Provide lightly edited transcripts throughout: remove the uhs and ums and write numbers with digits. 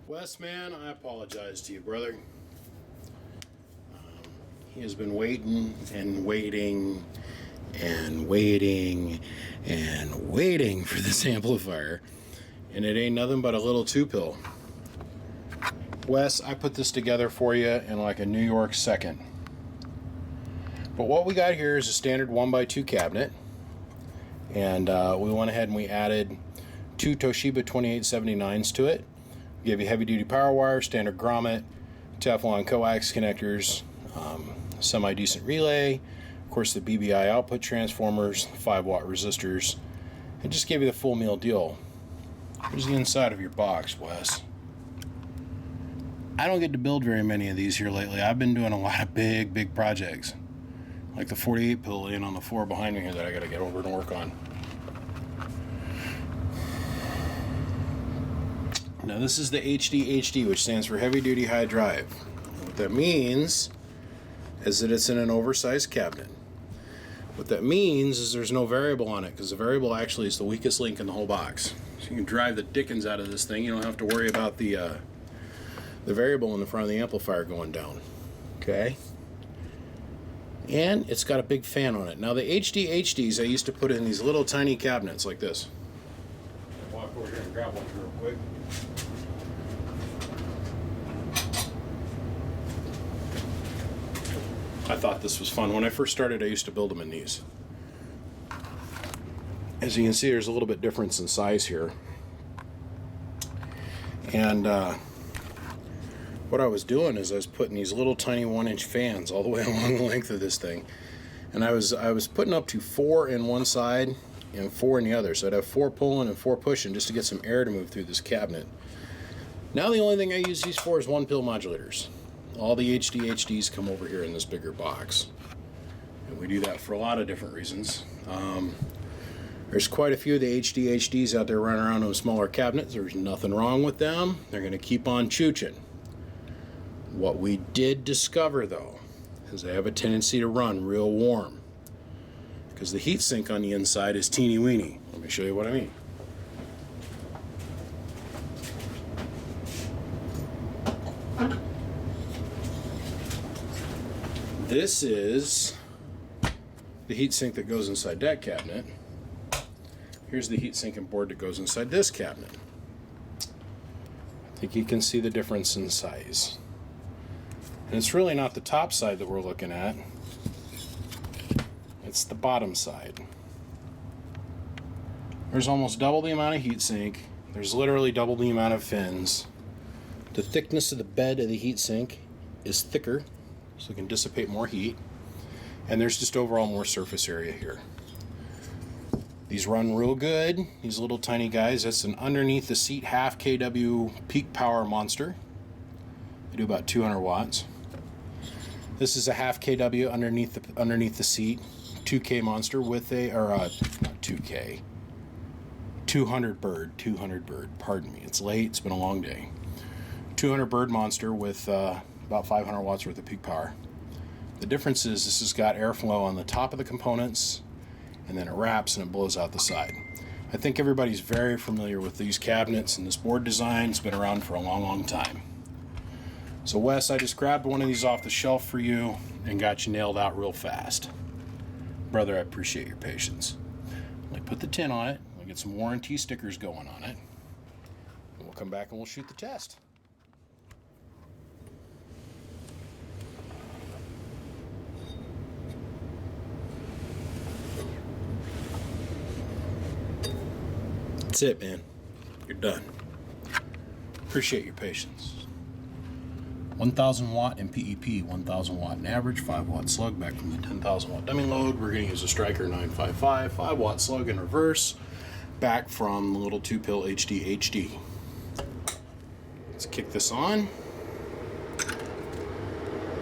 Wes, man, I apologize to you, brother. He has been waiting and waiting and waiting and waiting for this amplifier, and it ain't nothing but a little 2-pill. Wes, I put this together for you in like a New York second. But what we got here is a standard 1x2 cabinet, and we went ahead and we added 2 Toshiba 2879s to it. We gave you heavy duty power wire, standard grommet, Teflon coax connectors, semi-decent relay, of course the BBI output transformers, 5-watt resistors, and just gave you the full meal deal. Here's the inside of your box, Wes. I don't get to build very many of these here lately. I've been doing a lot of big projects, like the 48 pill laying on the floor behind me here that I gotta get over and work on. Now this is the hdhd, which stands for heavy duty high drive. What that means is that it's in an oversized cabinet. What that means is there's no variable on it, because the variable actually is the weakest link in the whole box. So you can drive the dickens out of this thing. You don't have to worry about the variable in the front of the amplifier going down. Okay? And it's got a big fan on it. Now the hdhds I used to put in these little tiny cabinets like this. I'll walk over here and grab one real quick. I thought this was fun. When I first started, I used to build them in these. As you can see, there's a little bit difference in size here. And what I was doing is I was putting these little tiny 1-inch fans all the way along the length of this thing. And I was putting up to 4 in one side and 4 in the other. So I'd have 4 pulling and 4 pushing just to get some air to move through this cabinet. Now the only thing I use these for is 1-pill modulators. All the hdhds come over here in this bigger box, and we do that for a lot of different reasons. There's quite a few of the hdhds out there running around in smaller cabinets. There's nothing wrong with them. They're going to keep on chooching. What we did discover, though, is they have a tendency to run real warm, because the heat sink on the inside is teeny weeny. Let me show you what I mean. This is the heatsink that goes inside that cabinet. Here's the heatsink and board that goes inside this cabinet. I think you can see the difference in size. And it's really not the top side that we're looking at. It's the bottom side. There's almost double the amount of heatsink. There's literally double the amount of fins. The thickness of the bed of the heatsink is thicker, so it can dissipate more heat, and there's just overall more surface area here. These run real good, these little tiny guys. That's an underneath the seat half kW peak power monster. They do about 200 watts. This is a half kW underneath the seat 2K monster with a, or not 2K, 200 bird, pardon me, it's late, it's been a long day. 200 bird monster with about 500 watts worth of peak power. The difference is this has got airflow on the top of the components, and then it wraps and it blows out the side. I think everybody's very familiar with these cabinets, and this board design's been around for a long time. So Wes, I just grabbed one of these off the shelf for you and got you nailed out real fast. Brother, I appreciate your patience. Let me put the tin on it, we'll get some warranty stickers going on it, and we'll come back and we'll shoot the test. That's it, man. You're done. Appreciate your patience. 1,000 watt in PEP, 1,000 watt in average, 5 watt slug back from the 10,000 watt dummy load. We're going to use a Striker 955, 5 watt slug in reverse, back from the little 2-pill hdhd. Let's kick this on.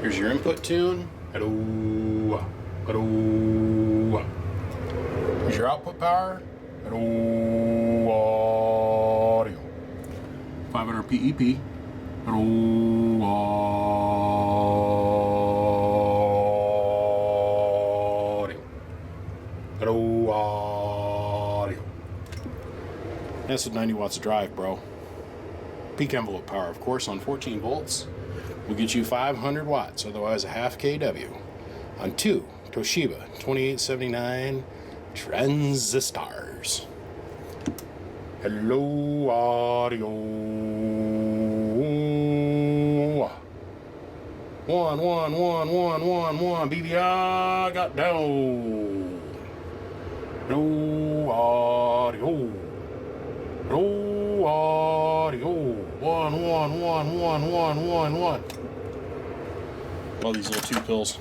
Here's your input tune. Hello. Hello. Here's your output power. Hello, audio. 500 PEP. Hello, audio. Hello, audio. That's with 90 watts of drive, bro. Peak envelope power, of course, on 14 volts will get you 500 watts, otherwise a half kW, on 2 Toshiba 2879 transistors. Hello, audio. 1 BBI got down. Hello, audio. Hello, audio. 1. Love these little 2 pills.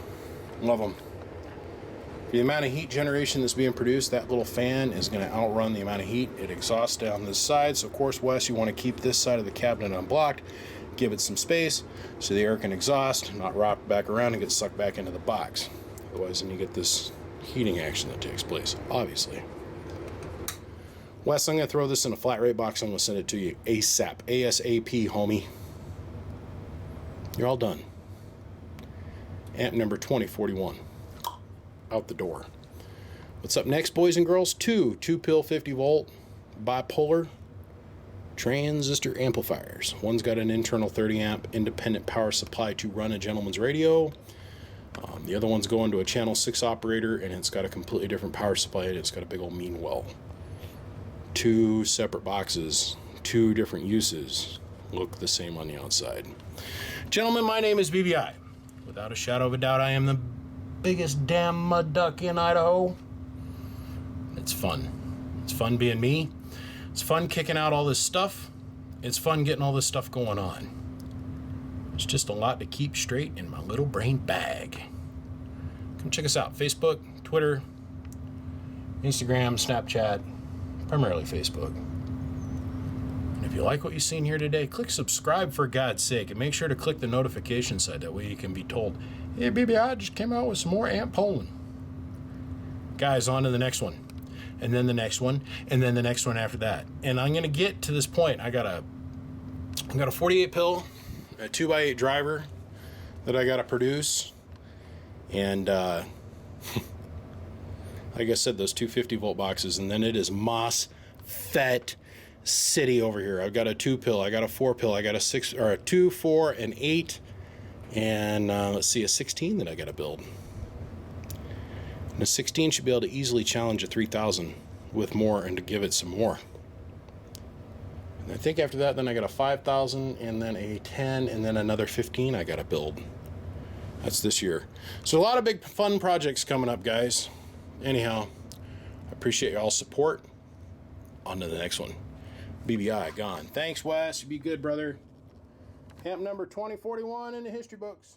Love them. The amount of heat generation that's being produced, that little fan is going to outrun the amount of heat it exhausts down this side. So, of course, Wes, you want to keep this side of the cabinet unblocked, give it some space so the air can exhaust, not rock back around and get sucked back into the box. Otherwise, then you get this heating action that takes place, obviously. Wes, I'm going to throw this in a flat rate box. I'm going to send it to you ASAP. ASAP, homie. You're all done. Amp number 2041. Out the door. What's up next, boys and girls? 2 pill 50 volt bipolar transistor amplifiers. One's got an internal 30 amp independent power supply to run a gentleman's radio. The other one's going to a channel 6 operator, and it's got a completely different power supply. It's got a big old mean well. 2 separate boxes, 2 different uses. Look the same on the outside. Gentlemen, my name is BBI. Without a shadow of a doubt, I am the biggest damn mud duck in Idaho. It's fun. It's fun being me. It's fun kicking out all this stuff. It's fun getting all this stuff going on. It's just a lot to keep straight in my little brain bag. Come check us out. Facebook, Twitter, Instagram, Snapchat, primarily Facebook. And if you like what you've seen here today, click subscribe for God's sake, and make sure to click the notification side. That way you can be told, hey, BBI just came out with some more amp polling. Guys, on to the next one. And then the next one. And then the next one after that. And I'm going to get to this point. I got a 48 pill, a 2x8 driver that I got to produce. And like I said, those 250 volt boxes. And then it is MOSFET City over here. I've got a 2 pill. I got a 4 pill. I got a 6 or a 2, 4, and 8. And let's see, a 16 that I got to build. And a 16 should be able to easily challenge a 3000 with more and to give it some more. And I think after that, then I got a 5000 and then a 10 and then another 15 I got to build. That's this year. So a lot of big fun projects coming up, guys. Anyhow, I appreciate y'all's support. On to the next one. BBI gone. Thanks, Wes. Be good, brother. Amp number 2041 in the history books.